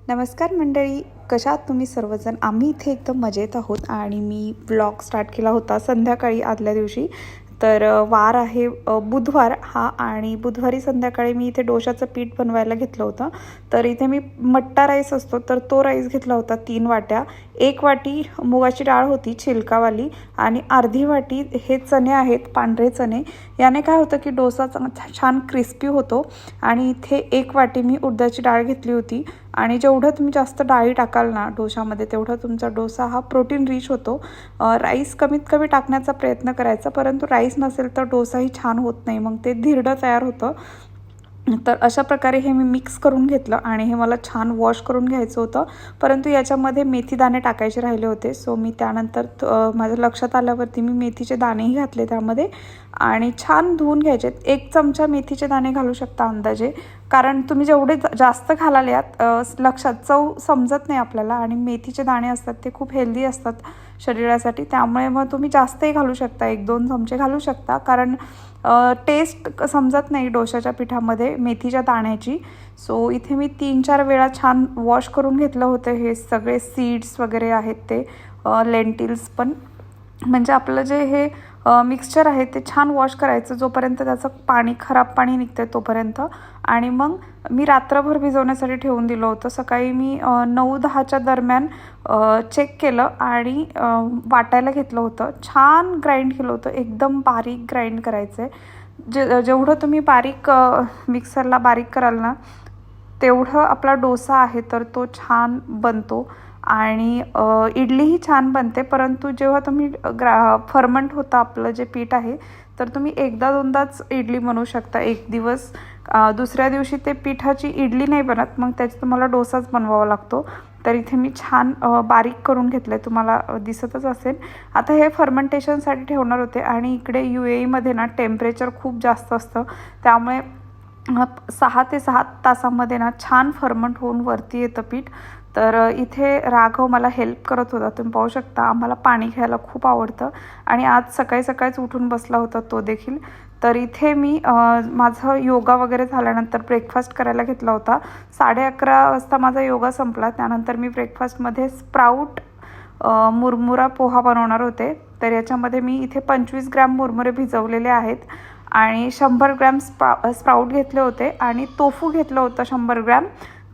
नमस्कार मंडळी, कशा आहात तुम्ही सर्वजण? आम्ही इथे एकदम मजेत आहोत आणि मी ब्लॉग स्टार्ट केला होता संध्याकाळी आदल्या दिवशी. तर वार आहे बुधवार हा, आणि बुधवारी संध्याकाळी मी इथे डोशाचं पीठ बनवायला घेतलं होतं. तर इथे मी मट्टा राईस असतो तर तो राईस घेतला होता 3 वाट्या. 1 वाटी मुगाची डाळ होती छिलकावाली, आणि अर्धी वाटी हे चणे आहेत, पांढरे चणे. याने काय होतं की डोसा छान क्रिस्पी होतो. आणि इथे 1 वाटी मी उडदाची डाळ घेतली होती. आणि जेवढं तुम्ही जास्त डाळी टाकाल ना डोशामध्ये, तेवढा तुमचा डोसा हा प्रोटीन रिच होतो. राईस कमीत कमी टाकण्याचा प्रयत्न करायचा, परंतु राईस नसेल तर डोसाही छान होत नाही, मग ते धिरडं तयार होतं. तर अशा प्रकारे हे मी मिक्स करून घेतलं आणि हे मला छान वॉश करून घ्यायचं होतं. परंतु याच्यामध्ये मेथीदाणे टाकायचे राहिले होते, सो मी त्यानंतर माझ्या लक्षात आल्यावरती मी मेथीचे दाणेही घातले त्यामध्ये आणि छान धुवून घ्यायचे. 1 चमचा मेथीचे दाणे घालू शकता अंदाजे, कारण तुम्ही जेवढे जास्त घालाल यात लक्षात चव समजत नाही आपल्याला. आणि मेथीचे दाणे असतात ते खूप हेल्दी असतात शरीरासाठी, त्यामुळे मग तुम्ही जास्तही घालू शकता, 1-2 चमचे घालू शकता, कारण टेस्ट समजत नाही डोशाच्या पिठामध्ये मेथीच्या दाण्याची. सो इथे मी 3-4 वेळा छान वॉश करून घेतलं होतं. हे सगळे सीड्स वगैरे आहेत ते लेंटिल्स पण, म्हणजे आपलं जे हे मिक्सचर आहे ते छान वॉश करायचं जोपर्यंत त्याचं खराब पाणी निघतं तोपर्यंत. आणि मग मी रात्रभर भिजवण्यासाठी ठेवून दिलं होतं. सकाळी मी 9-10च्या दरम्यान चेक केलं आणि वाटायला घेतलं होतं. छान ग्राइंड केलं होतं, एकदम बारीक ग्राइंड करायचं आहे. जेवढं तुम्ही बारीक मिक्सरला बारीक कराल ना, तेवढं आपला डोसा आहे तर तो छान बनतो. आणि इडलीही छान बनते. परंतु जेव्हा तुम्ही फर्मंट होतं आपलं जे पीठ आहे, तर तुम्ही 1-2दाच इडली बनवू शकता एक दिवस. दुसऱ्या दिवशी ते पिठाची इडली नाही बनत, मग त्याची तुम्हाला डोसाच बनवावा लागतो. तर इथे मी छान बारीक करून घेतलं आहे, तुम्हाला दिसतच असेल. आता हे फर्मेंटेशनसाठी ठेवणार होते, आणि इकडे UAEमध्ये ना टेम्परेचर खूप जास्त असतं, त्यामुळे 6 ते 7 तासामध्ये ना छान फर्मंट होऊन वरती येतं पीठ. तर इथे राघव मला हेल्प करत होता, तुम्ही पाहू शकता. आम्हाला पाणी घ्यायला खूप आवडतं आणि आज सकाळीच उठून बसला होता तो देखील. तर इथे मी माझं योगा वगैरे झाल्यानंतर ब्रेकफास्ट करायला घेतला होता. 11:30 वाजता माझा योगा संपला. त्यानंतर मी ब्रेकफास्टमध्ये स्प्राऊट मुरमुरा पोहा बनवणार होते. तर याच्यामध्ये मी इथे 25 ग्रॅम मुरमुरे भिजवलेले आहेत आणि 100 ग्रॅम स्प्राऊट घेतले होते, आणि तोफू घेतलं होतं 100 ग्रॅम.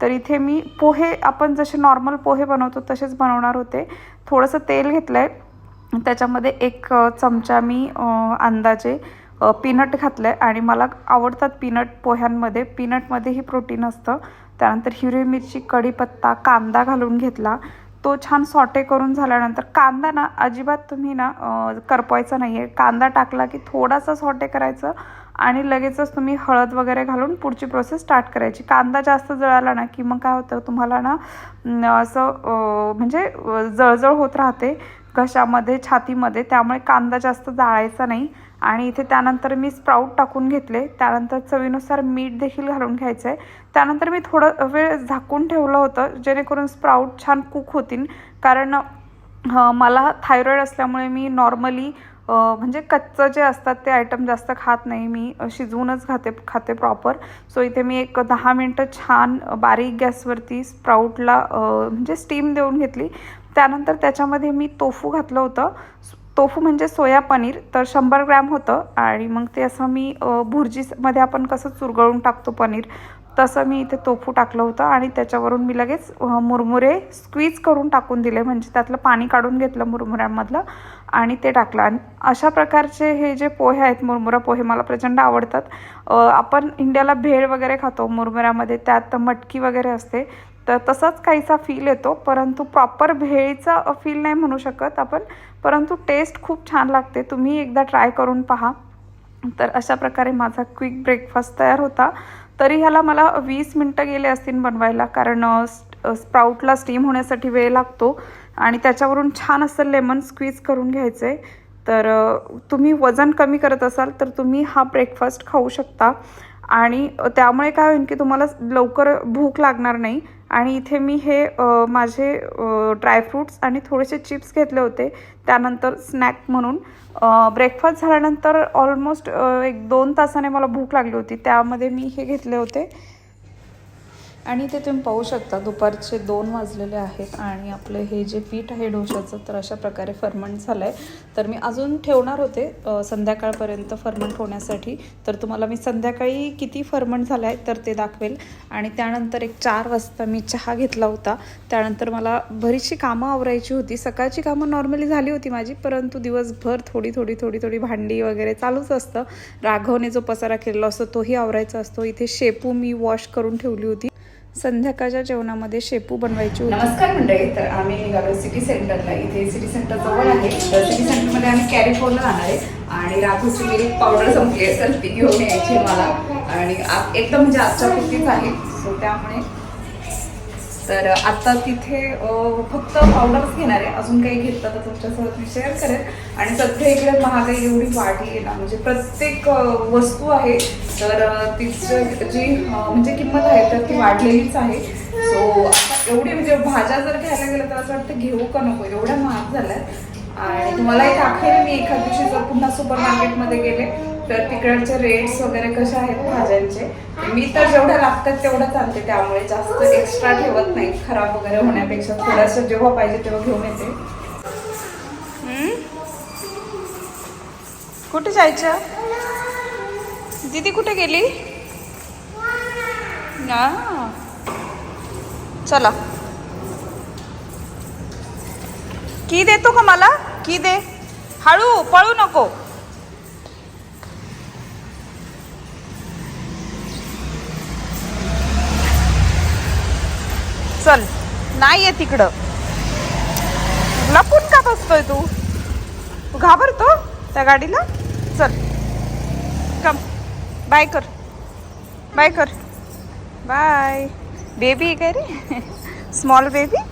तर इथे मी पोहे आपण जसे नॉर्मल पोहे बनवतो तसेच बनवणार होते. थोडंसं तेल घेतलं आहे, त्याच्यामध्ये 1 चमचा मी अंदाजे पीनट घातलं आहे, आणि मला आवडतात पीनट पोह्यांमध्ये. पीनटमध्येही प्रोटीन असतं. त्यानंतर हिरवी मिरची, कढीपत्ता, कांदा घालून घेतला. तो छान सॉटे करून झाल्यानंतर, कांदा ना अजिबात तुम्ही ना करपवायचा नाही आहे. कांदा टाकला की थोडासा सॉटे करायचं आणि लगेचच तुम्ही हळद वगैरे घालून पुढची प्रोसेस स्टार्ट करायची. कांदा जास्त जळाला ना की मग काय होतं, तुम्हाला ना असं म्हणजे जळजळ होत राहते घशामध्ये, छातीमध्ये, त्यामुळे कांदा जास्त जाळायचा नाही. आणि इथे त्यानंतर मी स्प्राऊट टाकून घेतले. त्यानंतर चवीनुसार मीठ देखील घालून घ्यायचं आहे. त्यानंतर मी थोडं वेळ झाकून ठेवलं होतं, जेणेकरून स्प्राऊट छान कुक होतील. कारण मला थायरॉईड असल्यामुळे मी नॉर्मली म्हणजे कच्चं जे असतात ते आयटम जास्त खात नाही. मी शिजवूनच खाते प्रॉपर. सो इथे मी 10 मिनटं छान बारीक गॅसवरती स्प्राऊटला म्हणजे स्टीम देऊन घेतली. त्यानंतर त्याच्यामध्ये मी तोफू घातलं होतं. तोफू म्हणजे सोया पनीर, तर 100 ग्रॅम होतं. आणि मग ते असं मी भुर्जीमध्ये आपण कसं चुरगळून टाकतो पनीर, तसं मी इथे तोफू टाकलं होतं. आणि त्याच्यावरून मी लगेच मुरमुरे स्क्वीज करून टाकून दिले, म्हणजे त्यातलं पाणी काढून घेतलं मुरमुऱ्यांमधलं आणि ते टाकलं. आणि अशा प्रकारचे हे जे पोहे आहेत, मुरमुरा पोहे, मला प्रचंड आवडतात. आपण इंडियाला भेळ वगैरे खातो मुरमुऱ्यामध्ये, त्यात मटकी वगैरे असते, तर तसाच काहीसा फील येतो. परंतु प्रॉपर भेळीचा फील नाही म्हणू शकत आपण, परंतु टेस्ट खूप छान लागते. तुम्ही एकदा ट्राय करून पहा. तर अशा प्रकारे माझा क्विक ब्रेकफास्ट तयार होता. तरी ह्याला मला 20 मिनटं गेले असतील बनवायला, कारण स्प्राऊटला स्टीम होण्यासाठी वेळ लागतो. आणि त्याच्यावरून छान असं लेमन स्क्वीज करून घ्यायचं आहे. तर तुम्ही वजन कमी करत असाल तर तुम्ही हा ब्रेकफास्ट खाऊ शकता, आणि त्यामुळे काय होईल की तुम्हाला लवकर भूक लागणार नाही. आणि इथे मी हे माझे ड्रायफ्रूट्स आणि थोडेसे चिप्स घेतले होते त्यानंतर स्नॅक म्हणून. ब्रेकफास्ट झाल्यानंतर ऑलमोस्ट 1-2 तासाने मला भूक लागली होती, त्यामध्ये मी हे घेतले होते आणि इथे तुम्ही पाहू शकता दुपारचे 2 वाजलेले आहेत आणि आपलं हे जे पीठ आहे डोशाचं तर अशा प्रकारे फर्मंट झालं आहे. तर मी अजून ठेवणार होते संध्याकाळपर्यंत फर्मंट होण्यासाठी. तर तुम्हाला मी संध्याकाळी किती फर्मंट झालं आहे तर ते दाखवेल. आणि त्यानंतर एक 4 वाजता मी चहा घेतला होता. त्यानंतर मला बरीचशी कामं आवरायची होती. सकाळची कामं नॉर्मली झाली होती माझी, परंतु दिवसभर थोडी भांडी वगैरे चालूच असतं. राघवने जो पसारा केलेला असतो तोही आवरायचा असतो. इथे शेपू मी वॉश करून ठेवली होती. संध्याकाळच्या जेवणामध्ये शेपू बनवायची होती. नमस्कार मंडळी, तर आम्ही निघालो सिटी सेंटरला. इथे सिटी सेंटर जवळ आहे. तर सिटी सेंटरमध्ये आम्ही कॅरी फोनला जाणार आहे आणि राघूची मिल्क पावडर संपली आहे तर ती घेऊन यायची मला. आणि एकदम म्हणजे आजच्या पुरतीच आहे. सो त्यामुळे तर आता तिथे फक्त पावडरच घेणार आहे. अजून काही घेतलं तर तुमच्यासोबत मी शेअर करेन. आणि सध्या इकडे महागाई एवढी वाढली आहे ना, म्हणजे प्रत्येक वस्तू आहे तर तिची जी म्हणजे किंमत आहे तर ती वाढलेलीच आहे. सो आता एवढी म्हणजे भाज्या जर घ्यायला गेलं तर असं वाटतं घेऊ का नको, एवढ्या महाग झाल्या. आणि तुम्हाला एक दाखवेल मी एखाद दिवशी जर पुन्हा सुपर मार्केटमध्ये गेले तर तिकडचे रेट्स वगैरे कसे आहेत भाज्यांचे. मी तर जेवढ्या लागतात तेवढंच आणते, त्यामुळे जास्त एक्स्ट्रा ठेवत नाही. खराब वगैरे होण्यापेक्षा थोडंसं जेव्हा पाहिजे तेव्हा घेऊन येते. कुठे जायचं? दीदी कुठे गेली? ना चला, की देतो का मला? की दे, हळू पळू नको. चल, नाही आहे तिकडं. लपून का बसतोय तू? घाबरतो त्या गाडीला? चल कम, बाय कर, बाय कर, बाय. बेबी काय रे, स्मॉल बेबी.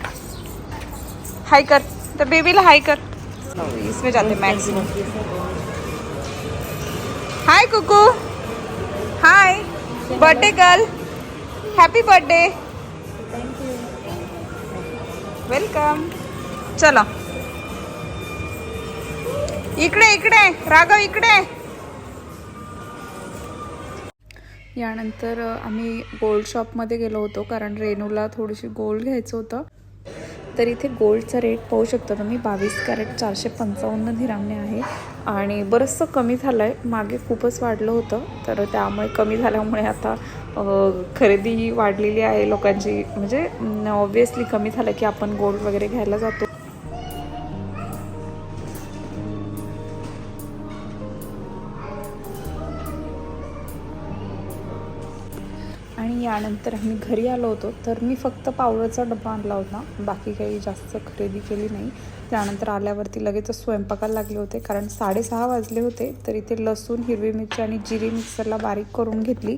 हाय कर तर बेबीला, हाय कर. इसमें जाते maximum. Hi Kuku, hi. Birthday girl, happy birthday. Welcome. चला इकडे इकडे राघव, इकडे. यानंतर आम्ही गोल्ड शॉपमध्ये गेलो होतो कारण रेनूला थोडीशी गोल्ड घ्यायचं होतं. तर इथे गोल्डचा रेट पाहू शकता तुम्ही. 22 कॅरेट 455 दिरहमने आहे आणि बरंचसं कमी झालं आहे. मागे खूपच वाढलं होतं तर त्यामुळे कमी झाल्यामुळे आता खरेदी वाढलेली आहे लोकांची. म्हणजे ऑब्वियसली कमी झालं की आपण गोल्ड वगैरे घ्यायला जातो. आणि यानंतर आम्ही घरी आलो होतो तर मी फक्त पावडरचा डब्बा आणला होता, बाकी काही जास्त खरेदी केली नाही. त्यानंतर आल्यावरती लगेच स्वयंपाकाला लागले होते कारण 6:30 वाजले होते. तर इथे लसूण, हिरवी मिरची आणि जिरी मिक्सरला बारीक करून घेतली.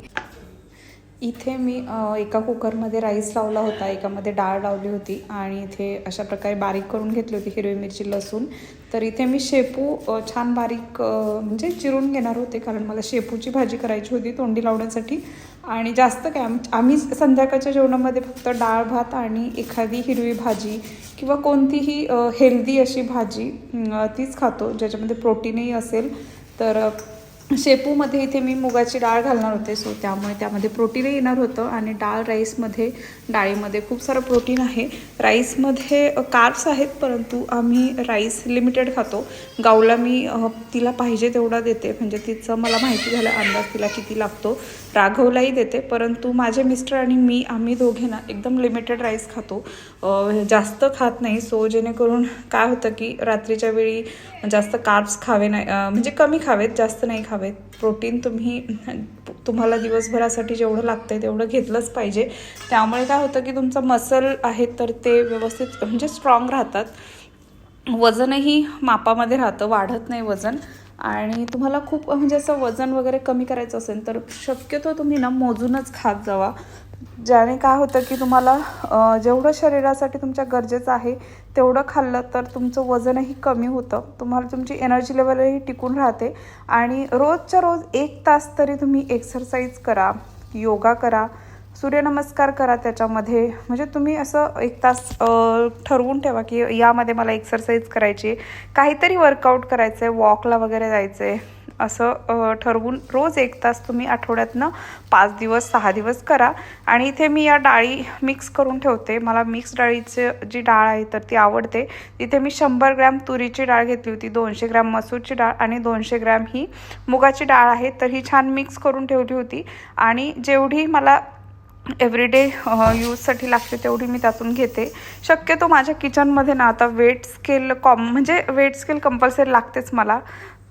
इथे मी एका कुकरमध्ये राईस लावला होता, एकामध्ये डाळ लावली होती आणि इथे अशा प्रकारे बारीक करून घेतली होती हिरवी मिरची, लसूण. तर इथे मी शेपू छान बारीक म्हणजे चिरून घेणार होते कारण मला शेपूची भाजी करायची होती तोंडी लावण्यासाठी. आणि जास्त काय आम्ही संध्याकाळच्या जेवणामध्ये फक्त डाळ भात आणि एखादी हिरवी भाजी किंवा कोणतीही हेल्दी अशी भाजी तीच खातो ज्याच्यामध्ये प्रोटीनही असेल. तर शेपूमध्ये इथे मी मुगाची डाळ घालणार होते, सो त्यामुळे त्यामध्ये प्रोटीनही येणार होतं. आणि डाळीमध्ये खूप सारं प्रोटीन आहे. राईसमध्ये कार्ब्स आहेत परंतु आम्ही राईस लिमिटेड खातो. गाऊला मी तिला पाहिजे तेवढा देते, म्हणजे तिचं मला माहिती झालं अंदाज तिला किती लागतो. राघवलाही देते, परंतु माझे मिस्टर आणि मी आम्ही दोघे ना एकदम लिमिटेड राईस खातो, जास्त खात नाही. सो जेणेकरून काय होतं की रात्रीच्या वेळी जास्त कार्ब्स खावे नाही, म्हणजे कमी खावेत, जास्त नाही खावेत. प्रोटीन तुम्हाला दिवसभरासाठी जेवढं लागतं आहे तेवढं घेतलंच पाहिजे. त्यामुळे काय होतं की तुमचं मसल आहे तर ते व्यवस्थित म्हणजे स्ट्रॉंग राहतात. वजनही मापामध्ये राहतं, वाढत नाही वजन. आणि तुम्हाला खूप म्हणजे असं वजन वगैरे कमी करायचं असेल तर शक्यतो तुम्ही ना मोजूनच खात जावा. ज्याने काय होतं की तुम्हाला जेवढं शरीरासाठी तुमच्या गरजेचं आहे तेवढं खाल्लं तर तुमचं वजनही कमी होतं, तुम्हाला तुमची एनर्जी लेवलही टिकून राहते. आणि रोजच्या रोज 1 तास तरी तुम्ही एक्सरसाइज करा, योगा करा, सूर्यनमस्कार करा त्याच्यामध्ये. म्हणजे तुम्ही असं 1 तास ठरवून ठेवा की यामध्ये मला एक्सरसाइज करायची, काहीतरी वर्कआउट करायचं आहे, वॉकला वगैरे जायचं आहे. असं ठरवून रोज 1 तास तुम्ही आठवड्यातनं 5 दिवस 6 दिवस करा. आणि इथे मी या डाळी मिक्स करून ठेवते. मला मिक्स डाळीची जी डाळ आहे तर ती आवडते. इथे मी 100 ग्रॅम तुरीची डाळ घेतली होती, 200 ग्रॅम मसूरची डाळ आणि 200 ग्रॅम ही मुगाची डाळ आहे. तर ही छान मिक्स करून ठेवली होती आणि जेवढी मला एव्हरीडे यूजसाठी लागते तेवढी मी त्यातून घेते. शक्यतो माझ्या किचनमध्ये ना आता वेट स्केल म्हणजे वेट स्केल कंपल्सरी लागतेच मला.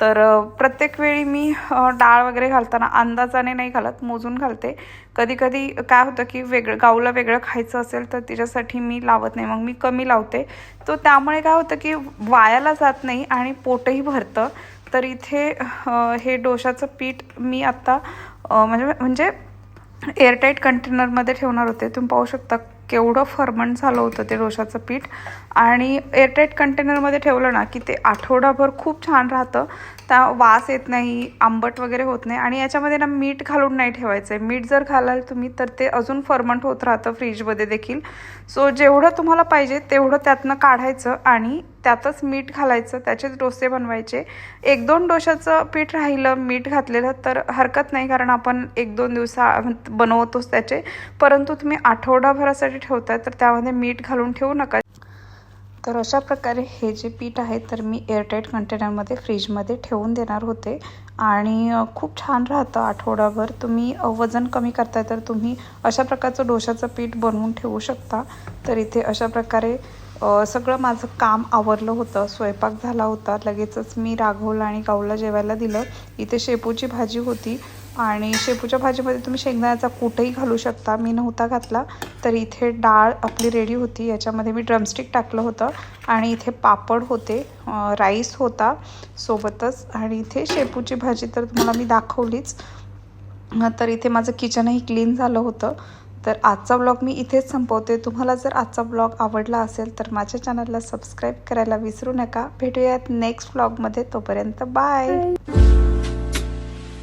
तर प्रत्येक वेळी मी डाळ वगैरे घालताना अंदाजाने नाही घालत, मोजून घालते. कधी कधी काय होतं की गाऊला वेगळं खायचं असेल तर तिच्यासाठी मी लावत नाही, मग मी कमी लावते. तो त्यामुळे काय होतं की वायाला जात नाही आणि पोटही भरतं. तर इथे हे डोशाचं पीठ मी आत्ता म्हणजे एअरटाईट कंटेनरमध्ये ठेवणार होते. तुम्ही पाहू शकता केवढं फर्मंट झालं होतं ते डोशाचं पीठ. आणि एअरटाईट कंटेनरमध्ये ठेवलं ना की ते आठवडाभर खूप छान राहतं. त्या वास येत नाही, आंबट वगैरे होत नाही. आणि याच्यामध्ये ना मीठ घालून नाही ठेवायचं आहे. मीठ जर घालाल तुम्ही तर ते अजून फर्मंट होत राहतं फ्रीजमध्ये देखील. सो जेवढं तुम्हाला पाहिजे तेवढं त्यातनं काढायचं आणि त्यातच मीठ घालायचं, त्याचेच डोसे बनवायचे. 1-2 डोशाचं पीठ राहिलं मीठ घातलेलं तर हरकत नाही, कारण आपण 1-2 दिवसा बनवतोच त्याचे. परंतु तुम्ही आठवडाभरासाठी ठेवताय तर त्यामध्ये मीठ घालून ठेवू नका. तर अशा प्रकारे हे जे पीठ आहे तर मी एअरटाईट कंटेनरमध्ये फ्रीजमध्ये ठेवून देणार होते. आणि खूप छान राहतं आठवडाभर. तुम्ही वजन कमी करताय तर तुम्ही अशा प्रकारचं डोशाचं पीठ बनवून ठेवू शकता. तर इथे अशा प्रकारे सगळं माझं काम आवरलं होतं. स्वयंपाक झाला होता, लगेचच मी राघवला आणि गाऊला जेवायला दिलं. इथे शेपूची भाजी होती आणि शेपूच्या भाजीमध्ये तुम्ही शेंगदाण्याचा कूटही घालू शकता, मी नव्हता घातला. तर इथे डाळ आपली रेडी होती, याच्यामध्ये मी ड्रमस्टिक टाकलं होतं. आणि इथे पापड होते, राईस होता सोबतच. आणि इथे शेपूची भाजी तर तुम्हाला मी दाखवलीच. तर इथे माझं किचनही क्लीन झालं होतं. तर आजचा ब्लॉग मी इथेच संपवते. तुम्हाला जर आजचा ब्लॉग आवडला असेल तर माझ्या चॅनलला सबस्क्राईब करायला विसरू नका. भेटूयात नेक्स्ट ब्लॉगमध्ये. तोपर्यंत बाय.